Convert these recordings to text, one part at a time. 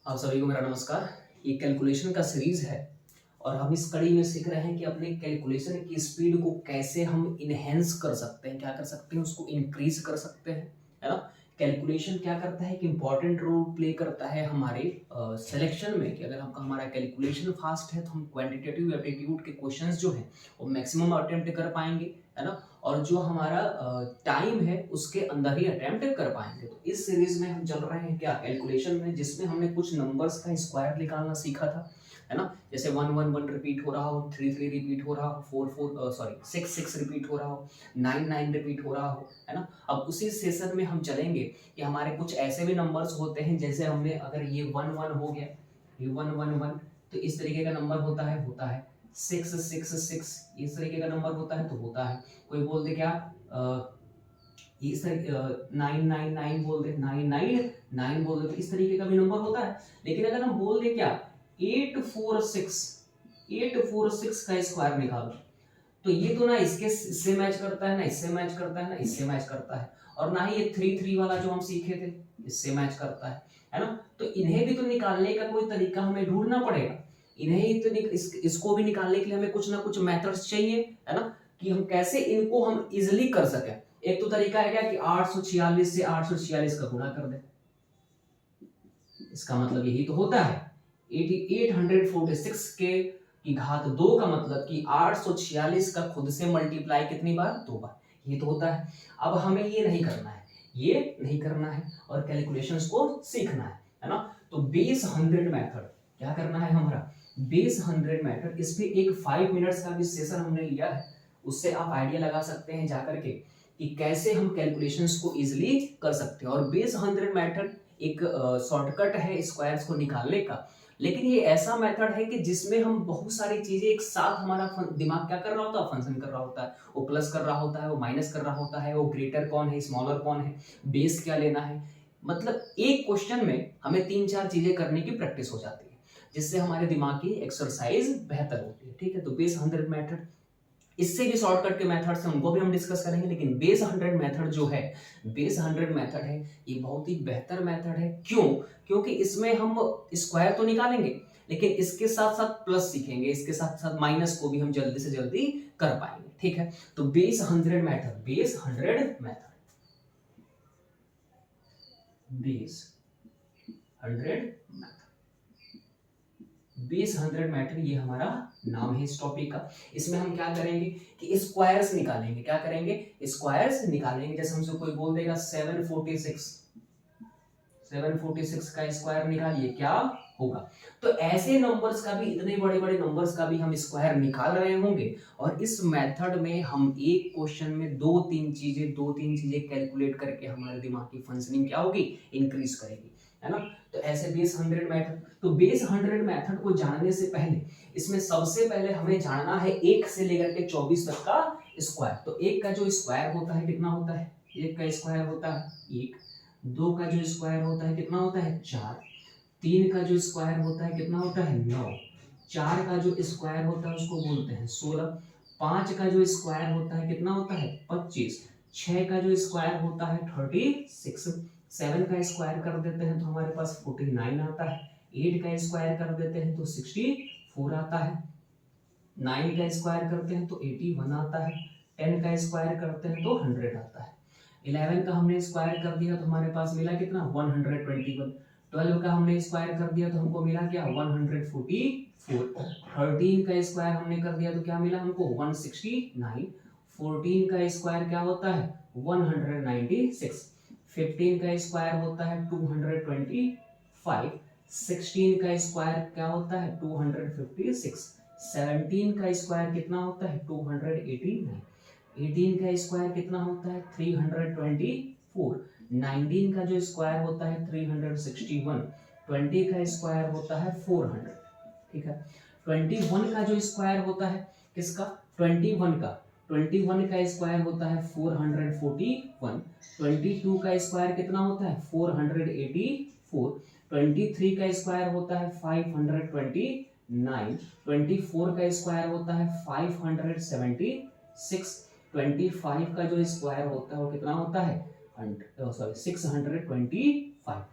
आप सभी को मेरा नमस्कार। ये कैलकुलेशन का सीरीज है और हम इस कड़ी में सीख रहे हैं कि अपने कैलकुलेशन की स्पीड को कैसे हम इनहेंस कर सकते हैं, क्या कर सकते हैं, उसको इंक्रीज कर सकते हैं, है ना। कैलकुलेशन क्या करता है कि इंपॉर्टेंट रोल प्ले करता है हमारे सिलेक्शन में कि अगर हमारा कैलकुलेशन फास्ट है तो हम क्वांटिटेटिव एप्टीट्यूड के क्वेश्चंस जो हैं वो मैक्सिमम अटेम्प्ट कर पाएंगे, है ना। और जो हमारा टाइम है उसके अंदर ही अटेम्प्ट कर पाएंगे। तो इस सीरीज में हम चल रहे हैं क्या कैलकुलेशन में, जिसमें हमने कुछ नंबर्स का स्क्वायर निकालना सीखा था, है ना। जैसे 1 1 1 रिपीट हो रहा हो, 3 3 रिपीट हो रहा हो, 6 6 रिपीट हो रहा हो, 9 9 रिपीट हो रहा हो, है ना। अब उसी सेशन में हम चलेंगे कि हमारे कुछ ऐसे भी नंबर्स होते हैं, जैसे हमने अगर ये 1 1 हो गया, ये 1 1 1, तो इस तरीके का नंबर होता है 6 6 6, इस तरीके का नंबर होता है तो होता है। कोई बोल दे क्या इस तरीके 9 9 9 बोल दे, 9 9 9 बोल दे, तो इस तरीके का भी नंबर होता है। लेकिन अगर हम बोल दे क्या 8 4 6 का स्क्वायर निकालो, तो ये तो ना इससे मैच करता है, ना इससे मैच करता है, ना इससे मैच करता है, और ना ही ये 3 3 वाला जो हम सीखे थे इससे मैच करता है ना। तो इन्हें भी तो निकालने का कोई तरीका हमें ढूंढना पड़ेगा। इन्हें ही तो इसको भी निकालने के लिए हमें कुछ ना कुछ मेथड्स चाहिए, है ना, कि हम कैसे इनको हम इजिली कर सकें। एक तो तरीका है क्या कि 846 से 846 का गुणा कर दे, इसका मतलब यही तो होता है 846 के की घात 2 का मतलब कि 846 का खुद से मल्टीप्लाई कितनी बार, 2 बार, ये तो होता है। अब हमें ये नहीं करना है, ये नहीं करना है, और कैलकुलेशंस को सीखना है ना। तो बेस 100 मेथड क्या करना है हमारा, बेस 100 मेथड, इस पे एक 5 मिनट्स का भी सेशन हमने लिया है, उससे आप आइडिया लगा सकते हैं जाकर के कि कैसे हम कैलकुलेशंस को इजीली कर सकते हैं। और बेस 100 मेथड एक शॉर्टकट है स्क्वायर्स को निकालने का, लेकिन ये ऐसा मेथड है कि जिसमें हम बहुत सारी चीजें एक साथ, हमारा दिमाग क्या कर रहा होता है, फंक्शन कर रहा होता है, वो प्लस कर रहा होता है, वो माइनस कर रहा होता है, वो ग्रेटर कौन है, स्मॉलर कौन है, बेस क्या लेना है। मतलब एक क्वेश्चन में हमें 3 4 चीजें करने की प्रैक्टिस हो जाती है, जिससे हमारे दिमाग की एक्सरसाइज बेहतर होती है। ठीक है, तो बेस 100 मेथड, इससे भी शॉर्टकट के मेथड्स हैं उनको भी हम डिस्कस करेंगे, लेकिन बेस 100 मेथड जो है, बेस 100 मेथड है, ये बहुत ही बेहतर मेथड है। क्यों? क्योंकि इसमें हम स्क्वायर तो निकालेंगे, लेकिन इसके साथ साथ प्लस सीखेंगे, इसके साथ साथ माइनस को भी हम जल्दी से जल्दी कर पाएंगे। ठीक है, तो base 100 method, base 100 method, base 100 method, base 100 method, ये हमारा नाम है इस टॉपिक का। इसमें हम क्या करेंगे कि स्क्वायर्स निकालेंगे, क्या करेंगे, स्क्वायर्स निकालेंगे। जैसे हमसे कोई बोल देगा 746 का स्क्वायर निकालिए, क्या होगा। तो ऐसे नंबर्स का भी, इतने बड़े बड़े नंबर्स का भी हम स्क्वायर निकाल रहे होंगे, और इस मेथड में हम एक क्वेश्चन में दो तीन चीजें कैलकुलेट करके हमारे दिमाग की फंक्शनिंग क्या होगी, इंक्रीज करेगी, है ना। तो ऐसे बेस 100 मेथड, तो बेस 100 मेथड को जानने से पहले, इसमें सबसे पहले हमें जानना है 1 से लेकर के 24 तक का स्क्वायर। तो 1 का जो स्क्वायर होता है कितना होता है, 1 का स्क्वायर होता है 1, 2 का जो स्क्वायर होता है कितना होता है 4, 3 का जो स्क्वायर होता है कितना होता है 9, 4 का जो स्क्वायर होता है उसको बोलते हैं 16, 5 का जो स्क्वायर होता है कितना होता है 25, 6 का जो स्क्वायर होता है 36, 7 का स्क्वायर कर देते हैं तो हमारे पास 49 आता है, 8 का स्क्वायर कर देते हैं तो 64 आता है, 9 का स्क्वायर करते हैं तो 81 आता है, 10 का स्क्वायर करते हैं तो 100 आता है, 11 का हमने स्क्वायर कर दिया तो हमारे पास मिला कितना 121, 12 का हमने स्क्वायर कर दिया तो हमको मिला क्या 144, 13 का स्क्वायर हमने कर दिया तो क्या मिला हमको 169, 14 का स्क्वायर क्या होता है 196, 15 का स्क्वायर होता है 225, 16 का स्क्वायर क्या होता है 256, 17 का स्क्वायर कितना होता है 289, 18 का स्क्वायर कितना होता है 324, 19 का जो स्क्वायर होता है 361, 20 का स्क्वायर होता है 400। ठीक है, 21 का जो स्क्वायर होता है किसका, 21 का स्क्वायर होता है 441, 22 का स्क्वायर कितना होता है 484, 23 का स्क्वायर होता है 529, 24 का स्क्वायर होता है 576, 25 का जो स्क्वायर होता है वो कितना होता है 625।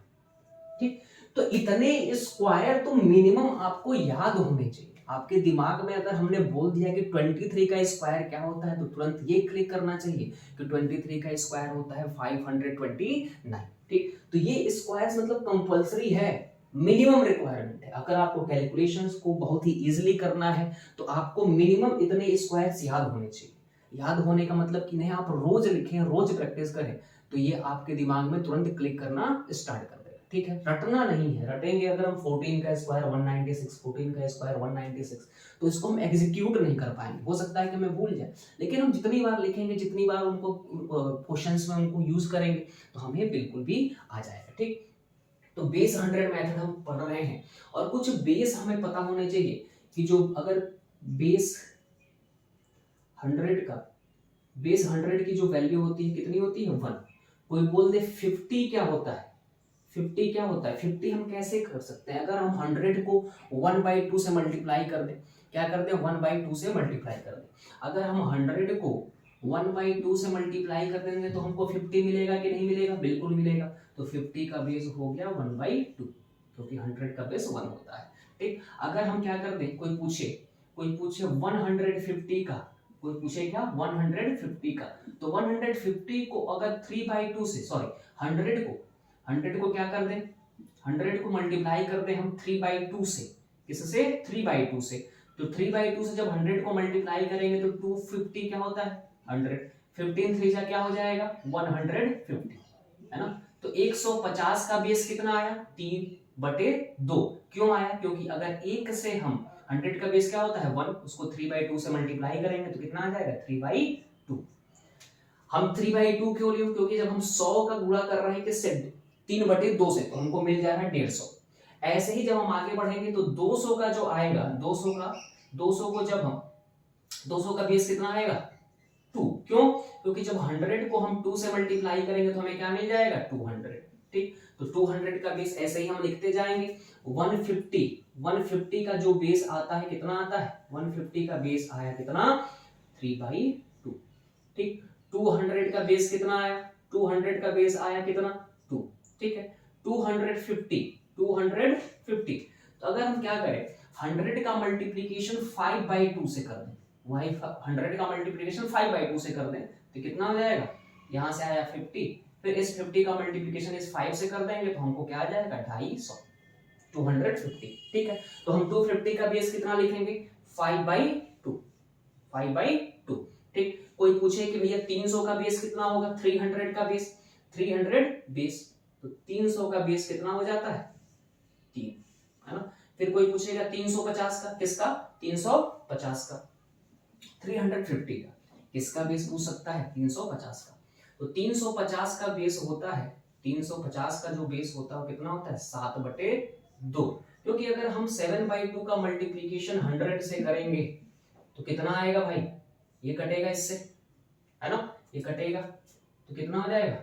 ठीक, तो इतने स्क्वायर तो मिनिमम आपको याद होने चाहिए। आपके दिमाग में अगर हमने बोल दिया कि 23 का स्क्वायर क्या होता है तो तुरंत ये क्लिक करना चाहिए कि 23 का स्क्वायर होता है 529। ठीक, तो ये स्क्वायर्स मतलब कंपलसरी है, मिनिमम रिक्वायरमेंट है। अगर आपको कैलकुलेशंस को बहुत ही इजीली करना है तो आपको मिनिमम इतने स्क्वायर्स याद होने चाहिए। याद होने का मतलब कि नहीं आप रोज लिखें, रोज प्रैक्टिस करें, तो ये आपके दिमाग में तुरंत क्लिक करना स्टार्ट कर देगा। ठीक है, रटना नहीं है। रटेंगे अगर हम 14 का स्क्वायर 196, 14 का स्क्वायर 196, तो इसको हम एग्जीक्यूट नहीं कर पाएंगे। हो सकता है कि मैं भूल जाए, लेकिन हम जितनी बार लिखेंगे, जितनी बार उनको क्वेश्चंस में उनको यूज करेंगे तो हमें बिल्कुल भी आ जाएगा। ठीक, तो बेस 100 मेथड हम पढ़ रहे हैं और कुछ बेस हमें पता होने चाहिए कि जो अगर बेस 100 का, बेस 100 की जो वैल्यू होती है कितनी होती है 1। कोई बोल दे 50 क्या होता है, 50 क्या होता है, 50 हम कैसे कर सकते हैं, अगर हम 100 को 1/2 से मल्टीप्लाई कर दें, क्या कर दें 1/2 से मल्टीप्लाई कर दें। अगर हम 100 को 1/2 से मल्टीप्लाई कर देंगे तो हमको 50 मिलेगा कि नहीं मिलेगा, बिल्कुल मिलेगा। तो 50 का बेस हो गया 1/2, क्योंकि 100 का बेस 1 होता है। ठीक, अगर हम क्या कर दें, कोई पूछे 150 का, कोई पूछे क्या 150 का, तो 150 को अगर 3/2 से, सॉरी 100 को क्या कर दें, 100 को मल्टीप्लाई कर दें हम 3/2 से, किससे 3/2 से, तो 3/2 से जब 100 को मल्टीप्लाई करेंगे तो 250 क्या होता है 100, 15 3 क्या हो जाएगा 150, है ना। तो 150 का बेस कितना आया 3/2। क्यों आया, क्योंकि अगर एक से हम 100 का बेस क्या होता है 1, उसको 3/2 से मल्टीप्लाई करेंगे तो कितना आ जाएगा 3/2। हम 3/2 क्यों लियो, क्योंकि जब हम 100 का गुणा कर रहे हैं किससे 3/2 से, तो हमको मिल जाएगा 150। ऐसे ही जब हम आगे बढ़ेंगे तो 200 का जो आएगा, 200 को जब हम 200 का बेस कितना आएगा 2। क्यों, क्योंकि जब 100 को हम 2 से मल्टीप्लाई करेंगे तो हमें क्या मिल जाएगा 200। ठीक, तो 200 का बेस ऐसे ही हम लिखते जाएंगे। 150 का जो बेस आता है कितना आता है, 150 का बेस आया कितना 3/2। ठीक, 200 का बेस कितना आया, 200 का बेस आया कितना 2। ठीक है, 250, तो अगर हम क्या करें 100 का मल्टीप्लीकेशन 5/2 से कर दें, वही 100 का मल्टीप्लीकेशन 5/2 से कर दें तो कितना हो जाएगा, यहां से आया 50, फिर इस 50 का मल्टीप्लीकेशन इस 5 से कर देंगे तो हमको क्या आ जाएगा 250, 250। ठीक है, तो हम 250 का बेस कितना लिखेंगे 5/2, 5/2। ठीक, कोई पूछे कि भैया 300 का बेस कितना होगा, 300 का बेस, 300 बेस, तो 300 का बेस कितना हो जाता है 3, है ना। फिर कोई पूछेगा 350 का, किसका 350 का, 350 का किसका बेस पूछ सकता है 350 का। तो 350 का बेस होता है, 350 का जो बेस होता है वो कितना होता है 7/2, क्योंकि अगर हम 7/2 का मल्टीप्लीकेशन 100 से करेंगे तो कितना आएगा भाई, ये कटेगा इससे, है ना, ये कटेगा तो कितना हो जाएगा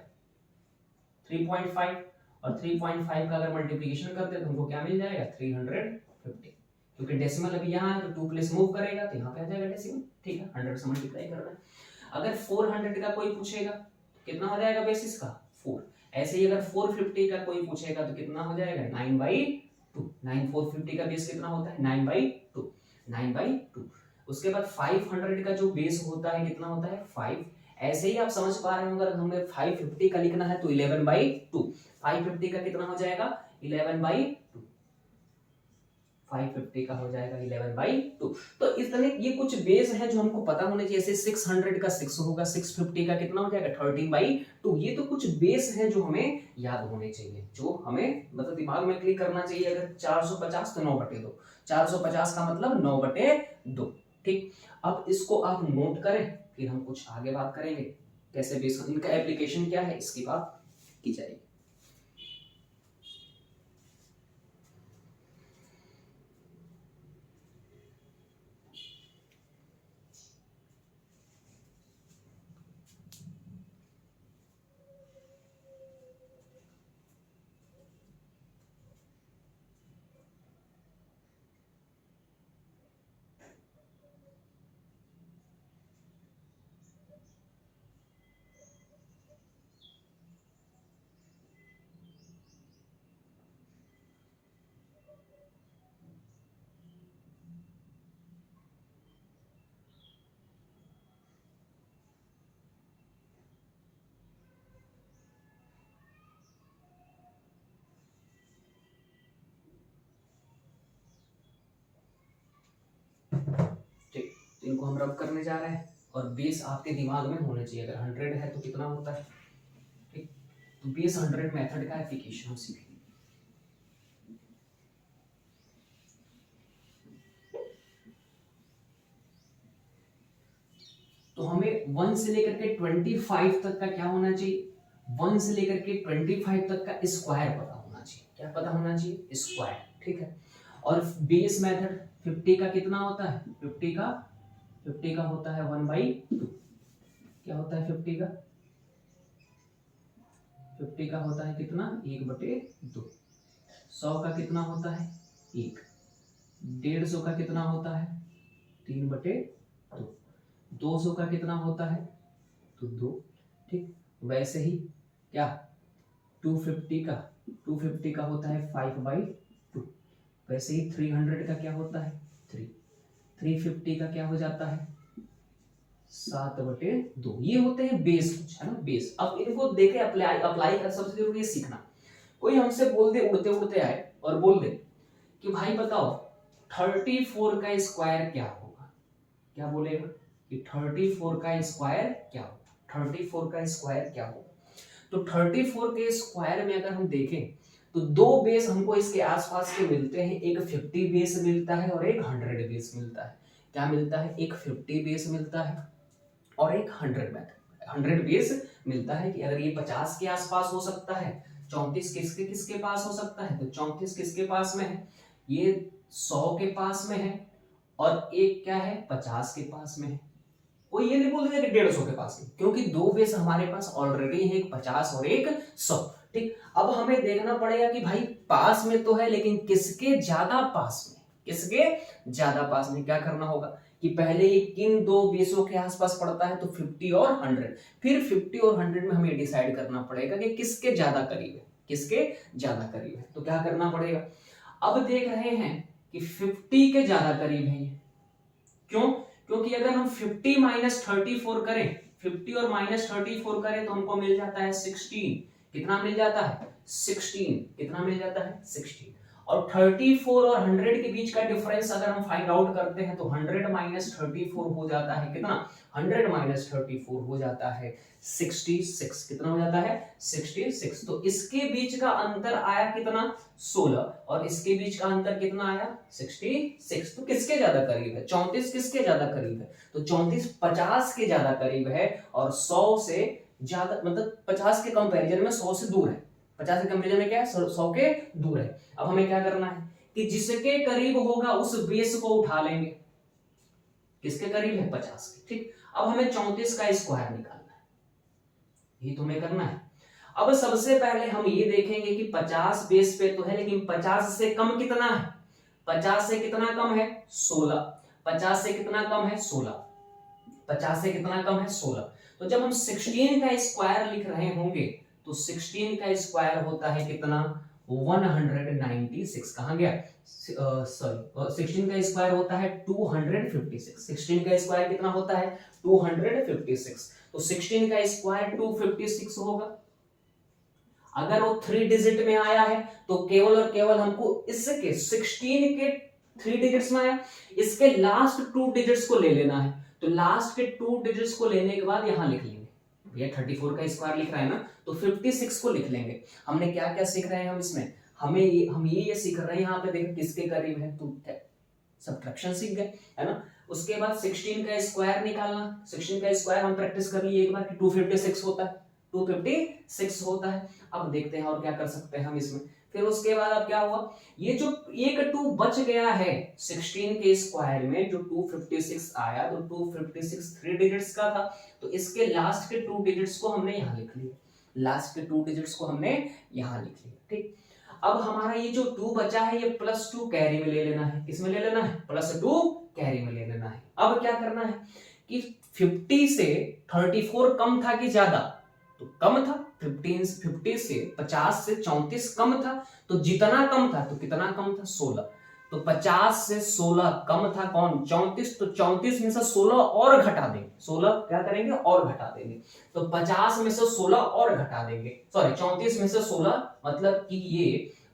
3.5, और 3.5 का अगर मल्टीप्लिकेशन करते हैं तो हमको क्या मिल जाएगा 350, क्योंकि डेसिमल अभी यहाँ है तो 2 प्लेस मूव करेगा तो यहाँ पे आ जाएगा डेसिमल। ठीक है, 100 से मल्टीप्लाई करना है। अगर 400 का कोई पूछेगा कितना हो जाएगा बेसिस का 4, ऐसे ही अगर 450 का कोई पूछेगा तो कितना हो जाएगा 9/2, 450 का बेस कितना होता है 9/2, 9/2। उसके बाद 500 का जो बेस होता है कितना होता है 5, ऐसे ही आप समझ पा रहे हो अगर हमें 550 का लिखना है तो 11/2, 550 का कितना हो जाएगा 11/2, 550 का हो जाएगा 11/2। तो इस तरह ये कुछ बेस है जो हमको पता होने चाहिए, जैसे 600 का 6 होगा, 650 का कितना हो जाएगा 13/2। ये तो कुछ बेस है जो हमें याद होने चाहिए, जो हमें मतलब दिमाग में क्लिक करना चाहिए। अगर 450 तो 9/2, 450 का मतलब 9/2। ठीक, अब इसको आप नोट करें, फिर हम कुछ आगे बात करेंगे कैसे बेस, इनका एप्लीकेशन क्या है इसकी बात की जाएगी। तो इनको हम रब करने जा रहे हैं और बेस आपके दिमाग में होना चाहिए। अगर 100 है तो कितना होता है, ठीक। तो बेस 100 मेथड का एप्लीकेशन हम सीखेंगे। तो हमें 1 से लेकर के 25 तक का क्या होना चाहिए, 1 से लेकर के 25 तक का स्क्वायर पता होना चाहिए। क्या पता होना चाहिए, स्क्वायर, ठीक है। और बेस मेथड 50 का कितना होता है, 50 का होता है 1/2। क्या होता है 50 का, 50 का होता है कितना, 1/2। 100 का कितना होता है 1, 150 का कितना होता है 3/2, 200 का कितना होता है तो 2, ठीक। वैसे ही क्या 250 का होता है 5/2। वैसे ही 300 का क्या होता है 3, 350 का क्या हो जाता है 7/2। ये होते हैं बेस कुछ, है ना, बेस। अब इनको देखे अप्लाई कर, सबसे जरूरी है सीखना। कोई हमसे बोल दे, उड़ते उड़ते आए और बोल दे कि भाई बताओ 34 का स्क्वायर क्या होगा, क्या बोलेगा कि 34 का स्क्वायर क्या होगा, 34 का स्क्वायर क्या होगा। तो 34 के स्क्वायर में अगर हम देखें तो दो बेस हमको इसके आसपास के मिलते हैं, एक 50 बेस मिलता है और एक 100 बेस मिलता है। क्या मिलता है, एक 50 बेस मिलता है और एक 100 बेस मिलता है। कि अगर ये 50 के आसपास हो सकता है, 34 किसके किसके पास हो सकता है, तो 34 किसके पास में है, ये 100 के पास में है और एक क्या है 50 के पास में है। कोई ये नहीं बोल देगा कि 150 के पास है, क्योंकि दो बेस हमारे पास ऑलरेडी है, एक 50 और एक 100, ठीक। अब हमें देखना पड़ेगा कि भाई पास में तो है लेकिन किसके ज्यादा पास में, किसके ज्यादा पास में। क्या करना होगा कि पहले ही किन दो बेसों के आसपास पड़ता है, तो 50 और 100। फिर 50 और 100 में हमें डिसाइड करना पड़ेगा कि किसके ज्यादा करीब है, किसके ज्यादा करीब है। तो क्या करना पड़ेगा, अब देख रहे हैं कि 50 के ज्यादा करीब है ये। क्यों, क्योंकि अगर हम 50 माइनस 34 करें, 50 और माइनस 34 करें तो हमको मिल जाता है 16। कितना मिल जाता है 16, कितना मिल जाता है 16। और 34 और 100 के बीच का डिफरेंस अगर हम फाइंड आउट करते हैं तो 100 माइनस 34 हो जाता है कितना, 100 माइनस 34 हो जाता है 66। कितना हो जाता है 66। तो इसके बीच का अंतर आया कितना 16 और इसके बीच का अंतर कितना आया 66। तो किसके ज्यादा करीब है, 34 किसके ज्यादा करीब है, तो 34 50 के ज्यादा करीब है और 100 से ज्यादा, मतलब 50 के कंपैरिजन में 100 से दूर है। 50 के कंपैरिजन में क्या है 100 के दूर है। अब हमें क्या करना है कि जिसके करीब होगा उस बेस को उठा लेंगे, किसके करीब है 50 के, ठीक। अब हमें 34 का स्क्वायर निकालना है, ये तुम्हें करना है। अब सबसे पहले हम ये देखेंगे कि 50 बेस पे तो है लेकिन 50 से कम कितना है, 50 से कितना कम है 16, 50 से कितना कम है 16, 50 से कितना कम है 16। तो जब हम 16 का स्क्वायर लिख रहे होंगे तो 16 का स्क्वायर होता है कितना 196। कहां गया, सॉरी 16 का स्क्वायर होता है 256। 16 का स्क्वायर कितना होता है 256। तो 16 का स्क्वायर 256 होगा। अगर वो 3 डिजिट में आया है तो केवल और केवल हमको इसके 16 के 3 डिजिट्स में आया, इसके लास्ट 2 डिजिट्स को ले लेना है। तो लास्ट के 2 डिजिट्स को लेने के बाद यहां लिख लेंगे, भैया 34 का स्क्वायर लिख रहा है ना तो 56 को लिख लेंगे। हमने क्या क्या सीख रहे हैं हम इसमें, हम ये सीख रहे हैं यहाँ पे देखो किसके करीब है, तो सब्ट्रैक्शन सीख गए, है ना। उसके बाद 16 का स्क्वायर निकालना, 16 का स्क्वायर हम प्रैक्टिस कर लिए एक बार कि 256 होता है, 256 होता है। अब देखते हैं और क्या कर सकते हैं हम इसमें। फिर उसके बाद अब क्या हुआ, ये जो एक 2 बच गया है 16 के स्क्वायर में, जो 256 आया तो 256 3 डिजिट्स का था, तो इसके लास्ट के 2 डिजिट्स को हमने यहाँ लिख लिया, लास्ट के 2 डिजिट्स को हमने यहाँ लिख लिया, ठीक। अब हमारा ये जो 2 बचा है ये +2 कैरी में ले लेना है, किसमें ले लेना है +2 कैरी में ले लेना है। अब क्या करना है कि 50 से 34 कम था कि ज्यादा, तो कम था, 50 से 50 से 34 कम था, तो जितना कम था तो कितना कम था 16। तो 50 से 16 कम था कौन 34, तो 34 में से 16 और घटा देंगे, 16 क्या करेंगे और घटा देंगे, तो 50 में से 16 और घटा देंगे, सॉरी 34 में से 16 मतलब कि ये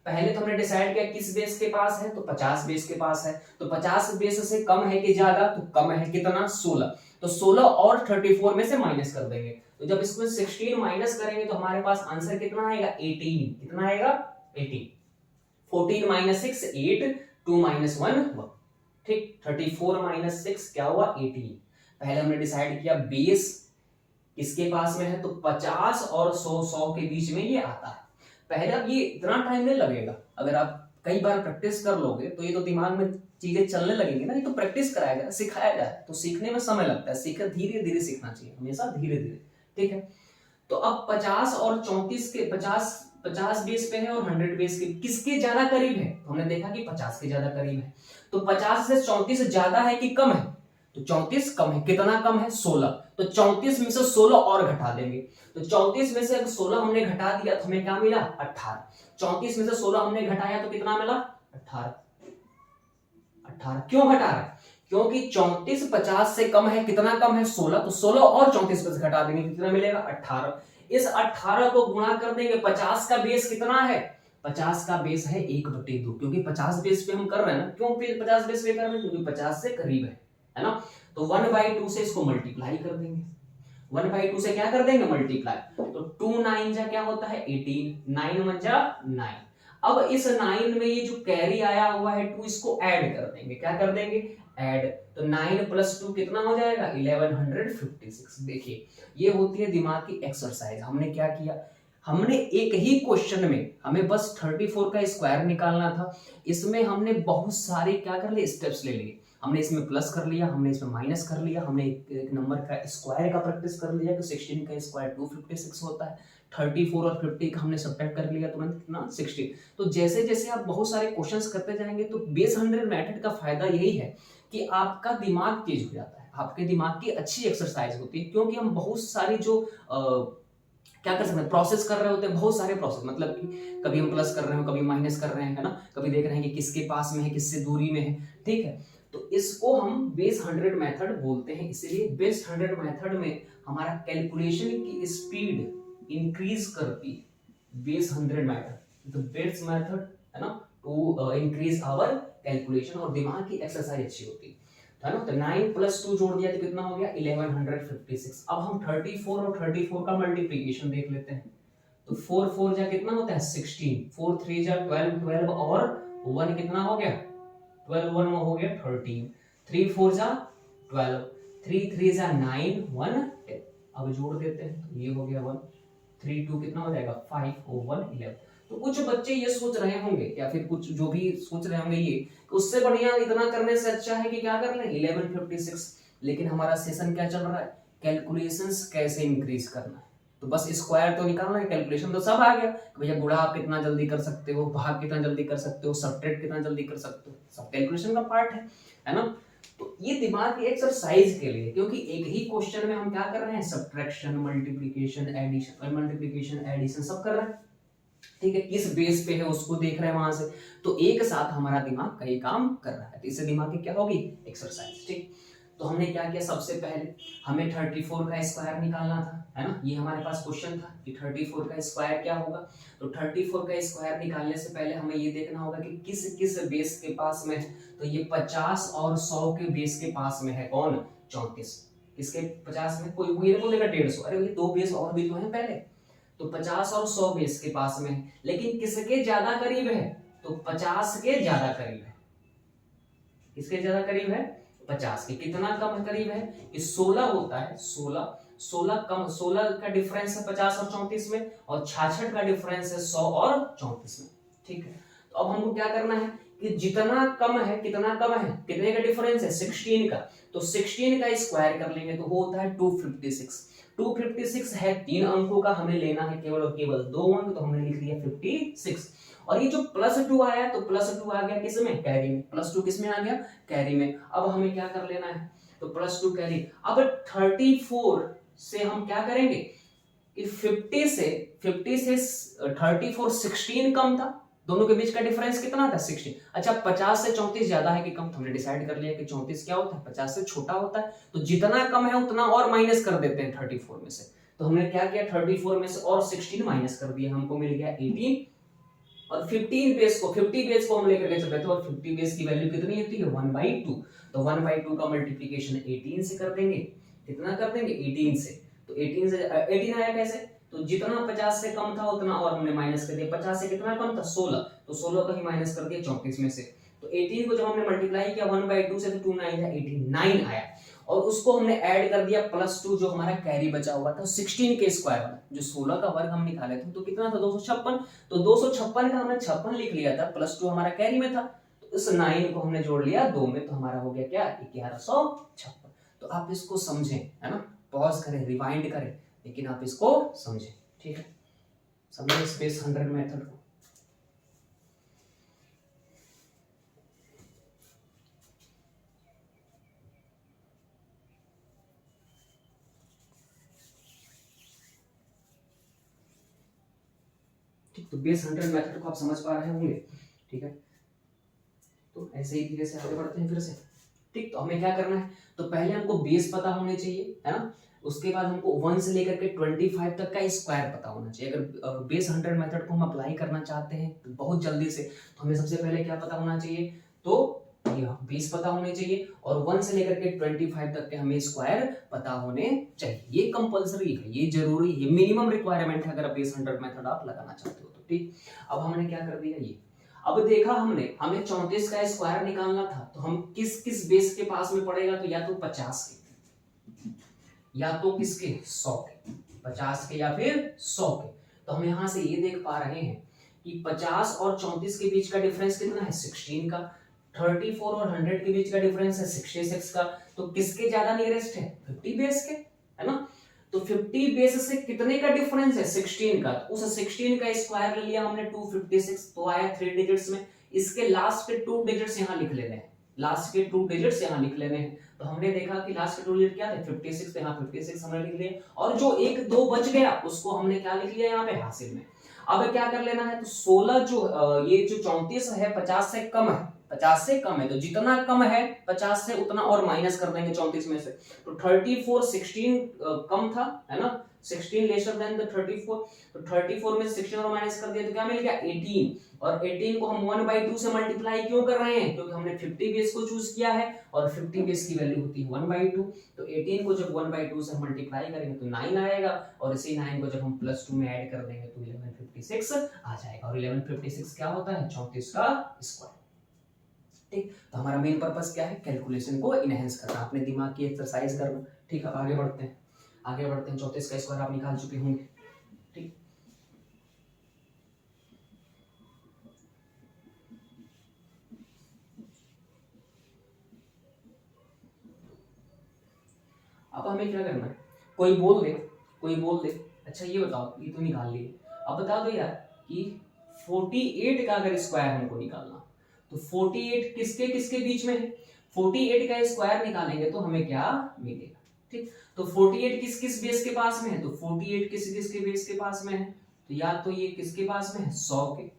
पहले तो हमने डिसाइड किया किस बेस के पास है, तो 50 बेस के पास है, तो 50 बेस से कम है कि ज्यादा, तो कम है कितना 16, तो 16 और 34 में से माइनस कर देंगे, तो जब इसमें 16 माइनस करेंगे तो हमारे पास आंसर कितना आएगा 18, कितना आएगा 18, 14 माइनस 6 8, 2 माइनस 1 1, ठीक, 34 माइनस 6 क्या हुआ 18। पहले हमने डिसाइड किया बेस किसके पास में है, तो 50 और 100 के बीच में ये आता है। पहले अब ये इतना टाइम नहीं लगेगा, अगर आप कई बार प्रैक्टिस कर लोगे तो ये तो दिमाग में चीजें चलने लगेंगी ना, ये तो प्रैक्टिस कराया जाए, सिखाया जाए, तो सीखने में समय लगता है, सीखकर धीरे धीरे सीखना चाहिए, हमेशा धीरे धीरे, ठीक है। तो अब 50 और 34 के 50 बेस पे है और 100 बेस के किसके ज्यादा करीब है, तो हमने देखा कि 50 के ज्यादा करीब है, तो 50 से 34 ज्यादा है कि कम है, तो 34 कम है, कितना कम है 16, तो 34 में से 16 और घटा देंगे, तो 34 में से 16 हमने घटा दिया तो हमें क्या मिला 18, 34 में से 16 हमने घटाया तो कितना मिला 18, 18 क्यों घटा रहा है, क्योंकि 34 50 से कम है, कितना कम है 16, तो 16 और 34 में से घटा देंगे कितना मिलेगा 18, इस 18 को गुणा कर देंगे, 50 का बेस कितना है, 50 का बेस है 1/2, क्योंकि 50 बेस पे हम कर रहे हैं ना, क्यों 50 बेस पे कर रहे हैं, क्योंकि 50 से करीब है ना, तो 1/2 से इसको मल्टीप्लाई कर देंगे, 1/2 से क्या कर देंगे मल्टीप्लाई, तो 2 9 जा क्या होता है 18, 9 1 जा 9, अब इस 9 में ये जो कैरी आया हुआ है 2 इसको ऐड कर देंगे, क्या कर देंगे ऐड, तो 9 + 2 कितना हो जाएगा 1156। देखिए ये होती है दिमाग की एक्सरसाइज, हमने क्या किया, हमने एक ही क्वेश्चन में हमें बस 34 का स्क्वायर निकालना था, इसमें हमने बहुत सारे क्या कर लिए स्टेप्स ले लिए, हमने इसमें प्लस कर लिया, हमने इसमें माइनस कर लिया, हमने एक नंबर का स्क्वायर का प्रैक्टिस कर लिया कि 16 का स्क्वायर 256 होता है, 34 और 50 का हमने सब्ट्रैक्ट कर लिया तुरंत कितना 16। तो जैसे जैसे आप बहुत सारे क्वेश्चंस करते जाएंगे तो बेस 100 मेथड का फायदा यही है कि आपका दिमाग तेज हो जाता है, आपके दिमाग की अच्छी एक्सरसाइज होती है, क्योंकि हम बहुत सारी जो क्या कर सकते हैं प्रोसेस कर रहे होते हैं, बहुत सारे प्रोसेस, मतलब कि कभी हम प्लस कर रहे हैं, कभी माइनस कर रहे हैं, है ना, कभी देख रहे हैं कि किसके पास में है, किससे दूरी में है, ठीक है, तो इसको हम बेस 100 मेथड बोलते हैं। इसलिए बेस 100 मेथड में हमारा कैलकुलेशन की स्पीड इंक्रीज करती है, बेस 100 मेथड, तो बेस मेथड है ना टू इंक्रीज आवर कैलकुलेशन, और दिमाग की एक्सरसाइज अच्छी होती है ना। तो 9 + 2 जोड़ दिया तो कितना हो गया 1156। अब हम 34 और 34 का मल्टीप्लीकेशन देख लेते हैं, तो 4 4 जा कितना होता है 16, 4 3 जा 12, 12 और 1 कितना हो गया 12, 1 हो गया 13, 3 4 जा 12, 3 3 जा 9, 1 10, अब जोड़ देते हैं तो ये हो गया 1, 3 2 कितना हो जाएगा 5 और 1 11। तो कुछ बच्चे ये सोच रहे होंगे या फिर कुछ जो भी सोच रहे होंगे ये उससे बढ़िया इतना करने से अच्छा है कि क्या कर लें 1156, लेकिन हमारा सेशन क्या चल रहा है कैलकुलेशंस कैसे इंक्रीज करना है, तो बस स्क्वायर तो निकालना है, कैलकुलेशन तो सब आ गया, भैया गुणा आप कितना जल्दी कर सकते हो, भाग कितना जल्दी कर सकते हो, सब्ट्रैक्ट कितना जल्दी कर सकते हो, सब कैलकुलेशन का पार्ट है ना। तो ये दिमाग की एक्सरसाइज के लिए, क्योंकि एक ही क्वेश्चन में हम क्या कर रहे हैं सब्ट्रैक्शन मल्टीप्लिकेशन एडिशन सब कर रहे हैं, ठीक है, किस बेस पे है उसको देख रहे हैं वहां से, तो एक साथ हमारा दिमाग कई काम कर रहा है, तो इससे दिमाग की क्या होगी एक्सरसाइज, ठीक। तो हमने क्या किया, सबसे पहले हमें 34 का स्क्वायर निकालना था, है ना, ये हमारे पास क्वेश्चन था कि 34 का स्क्वायर क्या होगा, तो 34 का स्क्वायर निकालने से पहले हमें ये देखना होगा कि किस किस बेस के पास में है, तो ये 50 और 100 के बेस के पास में है कौन 34, किसके 50 में, कोई ये बोलेगा 150, अरे ये दो बेस और भी तो है पहले, तो 50 और 100 बेस के पास में है, लेकिन किसके ज्यादा करीब है, तो 50 के ज्यादा करीब है, किसके ज्यादा करीब है 50 के, कितना कम करीब है कि 16 होता है, 16 कम, 16 का डिफरेंस है 50 और 34 में, और 66 का डिफरेंस है 100 और 34 में, ठीक है। तो अब हमको क्या करना है कि जितना कम है, कितना कम है, कितने का डिफरेंस है 16 का, तो 16 का स्क्वायर कर लेंगे तो वो होता है 256, 256 है 3 अंकों का, हमें लेना है केवल और केवल 2 अंक, तो हमने लिख दिया 56, और ये जो +2 आया तो +2 आ गया किसमें कैरी में, +2 किसमें आ गया कैरी में। अब हमें क्या कर लेना है, तो +2 कैरी। अब 34 से हम क्या करेंगे कि 50 से 34 16 कम था, दोनों के बीच का डिफरेंस कितना था 16, अच्छा 50 से 34 ज्यादा है कि कम, तो हमने डिसाइड कर लिया कि 34 क्या होता है 50 से छोटा होता है, तो जितना कम है उतना और माइनस कर देते हैं 34 में से, तो हमने क्या किया 34 में से और 16 माइनस कर दिया, हमको मिल गया 18, और 50 बेस को हम लेकर के चल रहे थे और 50 बेस की वैल्यू कितनी होती है 1/2। तो 1/2 का मल्टीप्लिकेशन 18 से कर देंगे। कितना कर देंगे 18 से। तो 18 से 18 आया कैसे, तो जितना 50 से कम था उतना और हमने माइनस कर दिया। 50 से कितना कम था 16, तो 16 का ही माइनस कर दिया 34 में से। तो 18 को जब हमने मल्टीप्लाई किया 1/2 से तो 2 9 था 89 आया और उसको हमने ऐड कर दिया +2 जो हमारा कैरी बचा हुआ था 16 के स्क्वायर वाला, जो 16 का वर्ग हम निकाले थे तो कितना था 256। तो 256 का हमने 56 लिख लिया था, +2 हमारा कैरी में था, तो इस 9 को हमने जोड़ लिया 2 में, तो हमारा हो गया क्या 1156। तो आप इसको समझें, है ना, पॉज करें, रिवाइंड करें, लेकिन आप इसको समझें, ठीक है, समझें इस बेस 100 मेथड को। ठीक, तो बेस 100 मेथड को आप समझ पा रहे होंगे, ठीक है। तो ऐसे ही धीरे से आगे बढ़ते हैं फिर से। ठीक, तो हमें क्या करना है, तो पहले हमको बेस पता होने चाहिए, है ना, उसके बाद हमको 1 से लेकर के 25 तक का स्क्वायर पता होना चाहिए। अगर बेस 100 मेथड को हम अप्लाई करना चाहते हैं तो बहुत जल्दी से, तो हमें सबसे पहले क्या पता होना चाहिए, तो ये बेस पता होने चाहिए और 1 से लेकर के 25 तक के हमें स्क्वायर पता होने चाहिए। ये कंपलसरी है, ये जरूरी है, मिनिमम रिक्वायरमेंट है अगर बेस 100 मेथड आप लगाना चाहते हो तो। ठीक, अब हमने क्या कर दिया, ये अब देखा हमने, हमें 34 का स्क्वायर निकालना था, तो हम किस किस बेस के पास में पड़ेगा, तो या तो 50 के, या तो किसके 100 के, 50 के या फिर 100 के। तो हम यहां से ये देख पा रहे हैं कि 50 और 34 के बीच का डिफरेंस कितना है 16 का, 34 और 100 के बीच का डिफरेंस है 66 का। तो किसके ज्यादा नियरेस्ट है 50 बेस के, है ना। तो 50 बेस से कितने का डिफरेंस है 16 का, तो उस 16 का स्क्वायर ले लिया हमने 256, तो आया 3 डिजिट्स में। इसके लास्ट के 2 डिजिट्स यहां लिख लेने हैं, लास्ट के 2 डिजिट्स यहां लिख लेने हैं। तो हमने देखा कि लास्ट के 2 डिजिट क्या थे 56, तो यहां 56 हमने लिख लिए और जो 1 2 बच गया उसको हमने क्या लिख लिया यहाँ पे हासिल में। अब क्या कर लेना है, तो 16 जो ये जो 34 है 50 से कम है, 50 से कम है, तो जितना कम है 50 से उतना और माइनस कर देंगे 34 में से। तो 34 16 कम था, है ना, 16 लेसर देन द 34, तो 34 में 16 और माइनस कर दिया तो क्या मिल गया 18। और 18 को हम 1/2 से मल्टीप्लाई क्यों कर रहे हैं, क्योंकि हमने 50 बेस को चूज किया है और 50 बेस की वैल्यू होती है 1/2। तो 18 को जब 1/2 से मल्टीप्लाई करेंगे तो 9 आएगा और इसी 9 को जब हम +2 में ऐड कर देंगे तो 1156 आ जाएगा। और 1156 क्या होता है 34 का स्क्वायर। ठीक, तो हमारा मेन पर्पस क्या है, कैलकुलेशन को इनहेंस करना, अपने दिमाग की एक्सरसाइज करना। ठीक, अब आगे बढ़ते हैं, 34 का स्क्वायर आप निकाल चुके होंगे। ठीक, अब हमें क्या करना है, कोई बोल दे अच्छा ये बताओ, ये तो निकाल लिए, अब बता दो यार कि 48 का अगर स्क्वायर हमको निकालना, तो 48 किसके किसके बीच में है, 48 का स्क्वायर निकालेंगे तो हमें क्या मिलेगा। ठीक, तो 48 किस किस बेस के पास में है, तो 48 किस किस के बेस के पास में है, तो या तो ये किसके पास में है 100 के,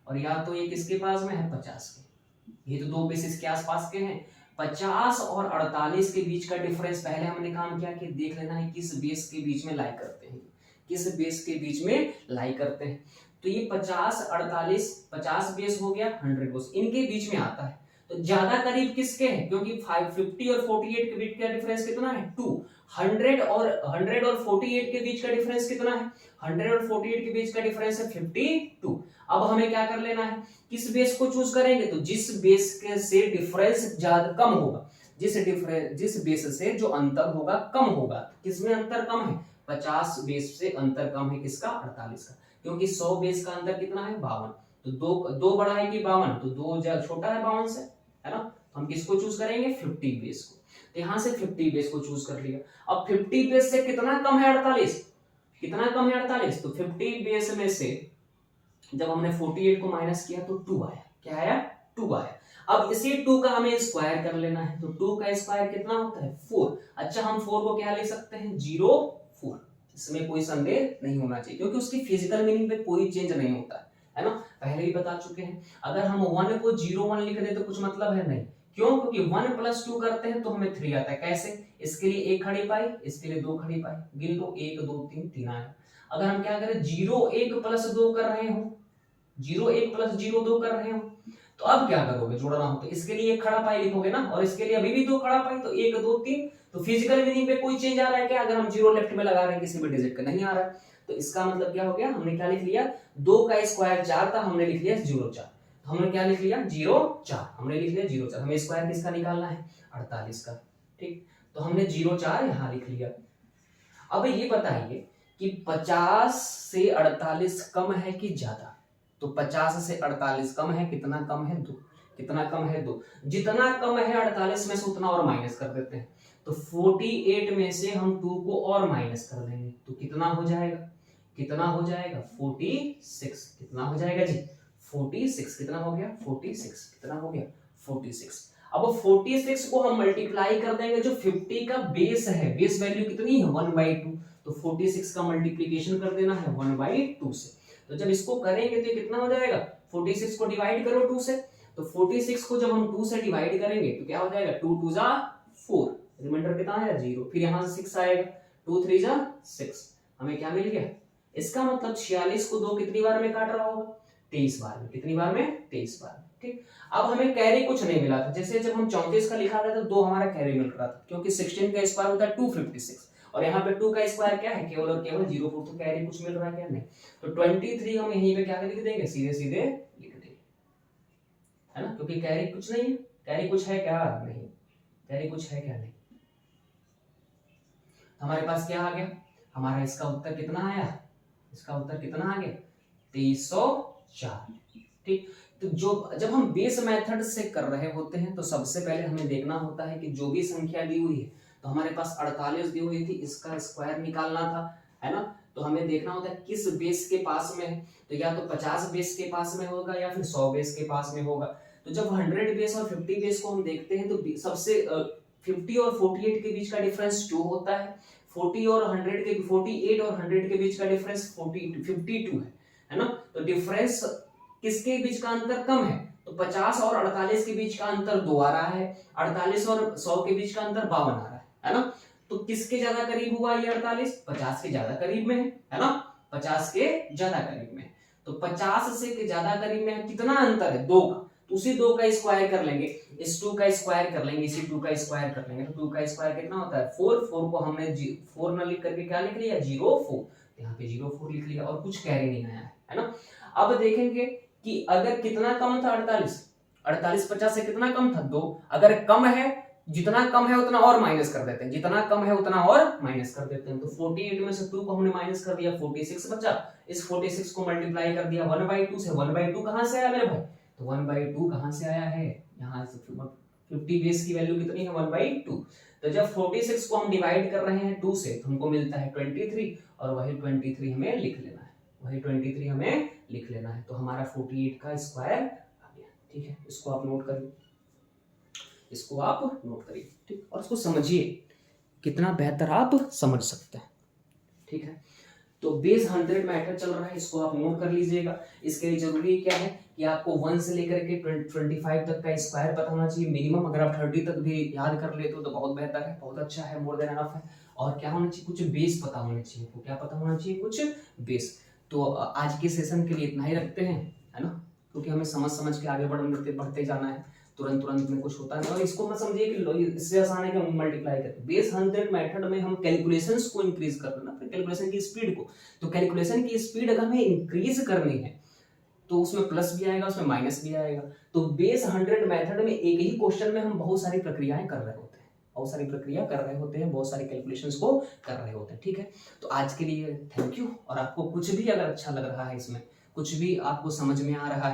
और या तो ये किसके पास में है 50 के। ये तो दो बेसिस के आसपास के हैं। 50 और 48 के बीच का डिफरेंस पहले हमने काम किया कि देख लेना है किस बेस के बीच में लाई करते हैं, किस बेस के बीच में लाई करते हैं। तो ये 50 48 50 बेस हो गया, 100 बेस इनके बीच में आता है। तो ज्यादा करीब किसके हैं, क्योंकि 50 और 48 के बीच का डिफरेंस कितना है 2। 100 और 48 के बीच का डिफरेंस कितना है, 100 और 48 के बीच का डिफरेंस है 52। अब हमें क्या कर लेना है, किस बेस को चूज करेंगे, तो जिस बेस के से डिफरेंस ज्यादा कम होगा, जिस बेस से जो अंतर होगा कम होगा। किसमें अंतर कम है 50 बेस से अंतर कम है किसका 48 का, क्योंकि 100 बेस का अंतर कितना है 52। तो दो बड़ा है कि 52, तो 2 छोटा है 52 से, है ना। हम किसको चूज करेंगे 50 बेस को, तो यहां से 50 बेस को चूज कर लिया। अब 50 बेस से कितना कम है 48, कितना कम है 48, तो 50 बेस में से जब हमने 48 को माइनस किया तो 2 आया, क्या आया 2 आया। अब इसी 2 का हमें स्क्वायर कर लेना है, तो 2 का स्क्वायर कितना होता है 4। अच्छा हम 4 को क्या ले सकते हैं 0 4, इसमें कोई संदेह नहीं होना चाहिए क्योंकि उसकी फिजिकल मीनिंग पे कोई चेंज नहीं होता है ना, पहले ही बता चुके हैं। अगर हम 1 को 0 1 लिख दे तो कुछ मतलब है नहीं, क्यों, क्योंकि 1 + 2 करते हैं तो हमें 3 आता है। कैसे, इसके लिए 1 खड़ी पाई, इसके लिए 2 खड़ी पाई, गिन लो 1 2 3 3 आया। अगर हम क्या करें 0 1 + 2 कर रहे हो, 0 1 प्लस 0 2 कर रहे हो। तो अब क्या करोगे, जोड़ना हो तो इसके लिए एक खड़ा पाई लिखोगे ना, और इसके लिए अभी भी 2 खड़ा पाई, तो 1 2 3। तो फिजिकल मीनिंग पे कोई चेंज आ रहा है क्या, अगर हम 0 लेफ्ट में लगा रहे हैं किसी भी डिजिट का, नहीं आ रहा है। तो इसका मतलब क्या हो गया, हमने क्या लिख लिया, 2 का स्क्वायर 4 था, हमने लिख लिया 0 4। हमने क्या लिख लिया 0 4, हमने लिख लिया 0 4। हमें स्क्वायर किसका निकालना है, 48 का। ठीक, तो हमने 0 4 यहाँ लिख लिया। अब ये बताइए कि 50 से 48 कम है कि ज्यादा। तो 50 से 48 कम है, कितना कम है 2। कितना कम है 2। जितना कम है 48 में से उतना और माइनस कर देते हैं। तो 48 में से हम 2 को और माइनस कर देंगे, तो कितना हो जाएगा, कितना हो जाएगा 46। कितना हो जाएगा जी 46। कितना हो गया 46। कितना हो गया 46। अब 46 को हम मल्टीप्लाई कर देंगे, जो 50 का बेस है, बेस वैल्यू कितनी है 1/2। तो 46 का मल्टीप्लीकेशन कर देना है 1/2 से। तो जब इसको करेंगे तो कितना हो जाएगा, 46 को डिवाइड करो 2 से। तो 46 को जब हम 2 से डिवाइड करेंगे तो क्या हो जाएगा, 2 2 जा 4, रिमाइंडर कितना आया 0। फिर यहाँ से 6 आएगा, 2 3 जा 6, हमें क्या मिल गया। इसका मतलब 46 को 2 कितनी बार में काट रहा होगा, 23 बार में। कितनी बार में, 23 बार में। ठीक, अब हमें कैरी कुछ नहीं मिला था। जैसे जब हम 34 का लिखा था तो 2 हमारा कैरी मिल रहा था, क्योंकि 16 का स्क्वायर होता है 256, और यहाँ पे 2 का स्क्वायर क्या है, केवल और केवल 0। तो कैरी कुछ मिल रहा है क्या, नहीं। तो 23 हम यहीं पे क्या लिख देंगे, सीधे सीधे लिख देंगे, है ना, क्योंकि कैरी कुछ नहीं है। कैरी कुछ है क्या, नहीं। कैरी कुछ है क्या, नहीं। हमारे पास क्या आ गया, हमारा इसका उत्तर कितना आया, इसका उत्तर कितना आ गया 2304। ठीक, तो जब हम बेस मेथड से कर रहे होते हैं तो सबसे पहले हमें देखना होता है कि जो भी संख्या दी हुई है, तो हमारे पास 48 दी हुई थी, इसका स्क्वायर निकालना था, है ना। तो हमें देखना होता है किस बेस के पास में है, तो या तो 50 बेस के पास में होगा या फिर 100 बेस के पास में होगा। तो जब 100 बेस और 50 बेस को हम देखते हैं तो सबसे 50 और 48 के बीच का डिफरेंस 2 होता है। 48 और 100 के बीच का डिफरेंस 52 है ना। तो डिफरेंस किसके बीच का अंतर कम है, तो 50 और 48 के बीच का अंतर 2 आ रहा है, 48 और 100 के बीच का अंतर 52 आ रहा है ना। तो किसके ज्यादा करीब हुआ ये 48, 50 के ज्यादा करीब में है ना, 50 के ज्यादा करीब में। तो 50 से के ज्यादा करीब में है, कितना अंतर है 2 का, तो उसी 2 का स्क्वायर कर लेंगे, इस 2 का स्क्वायर कर लेंगे, इसी 2 का स्क्वायर कर लेंगे। तो 2 का स्क्वायर कितना होता है 4। 4 को हमने 4 न लिख करके क्या लिख लिया 04, यहाँ पे 04 लिख लिया, और कुछ कैरी नहीं आया है ना। अब देखेंगे कि अगर कितना कम था 48 50 से कितना कम था 2। अगर कम है, जितना कम है उतना और माइनस कर देते हैं, जितना कम है उतना और माइनस कर देते हैं। तो 48 में से 2 को हमने माइनस कर दिया, 46 बचा। इस 46 को मल्टीप्लाई कर दिया 1/2 से। 1/2 कहां से आया मेरे भाई, तो 1/2 कहां से आया है, यहां से 50 बेस की वैल्यू कितनी है 1/2। तो जब 46 को हम डिवाइड कर रहे हैं 2 से तो हमको मिलता है 23, और वही 23 हमें लिख लेना है, वही 23 हमें लिख लेना है। तो हमारा 48 का स्क्वायर आ गया। ठीक है, इसको आप नोट करिए, इसको आप नोट करिए। ठीक, और इसको समझिए, कितना बेहतर आप समझ सकते हैं। ठीक है, तो बेस 100 मेथड चल रहा है, इसको आप नोट कर लीजिएगा। इसके लिए जरूरी क्या है कि आपको 1 से लेकर के 25 तक का स्क्वायर पता होना चाहिए मिनिमम। अगर आप 30 तक भी याद कर लेते हो तो बहुत बेहतर है, बहुत अच्छा है, मोर देन एनफ है। और क्या होना चाहिए, कुछ बेस पता होना चाहिए। तो क्या पता होना चाहिए, कुछ बेस। तो आज के सेशन के लिए इतना ही रखते हैं, है ना, क्योंकि हमें समझ समझ के आगे बढ़ते जाना है, तुरंत तुरंत में कुछ होता नहीं। और इसको मत समझिए कि इससे आसान है कि मल्टीप्लाई करके। बेस 100 मेथड में हम कैलकुलेशंस को इंक्रीज कर देना, फिर कैलकुलेशन की स्पीड को। तो कैलकुलेशन की स्पीड अगर हमें इंक्रीज करनी है तो उसमें प्लस भी आएगा, उसमें माइनस भी आएगा। तो बेस 100 मेथड में एक ही क्वेश्चन में हम बहुत सारी प्रक्रियाएं कर रहे होते हैं, बहुत सारी प्रक्रिया कर रहे होते हैं, बहुत सारी कैलकुलेशंस को कर रहे होते हैं। ठीक है, तो आज के लिए थैंक यू। और आपको कुछ भी अगर अच्छा लग रहा है, इसमें कुछ भी आपको समझ में आ रहा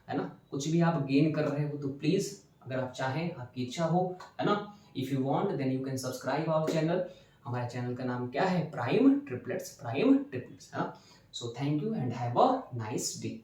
है ना, कुछ भी आप गेन कर रहे हो, तो प्लीज अगर आप चाहें, आपकी इच्छा हो, है ना, if you want then you can subscribe our channel. हमारे चैनल का नाम क्या है, प्राइम ट्रिपलेट्स, प्राइम ट्रिपलेट्स, है ना। So thank you and have a nice day.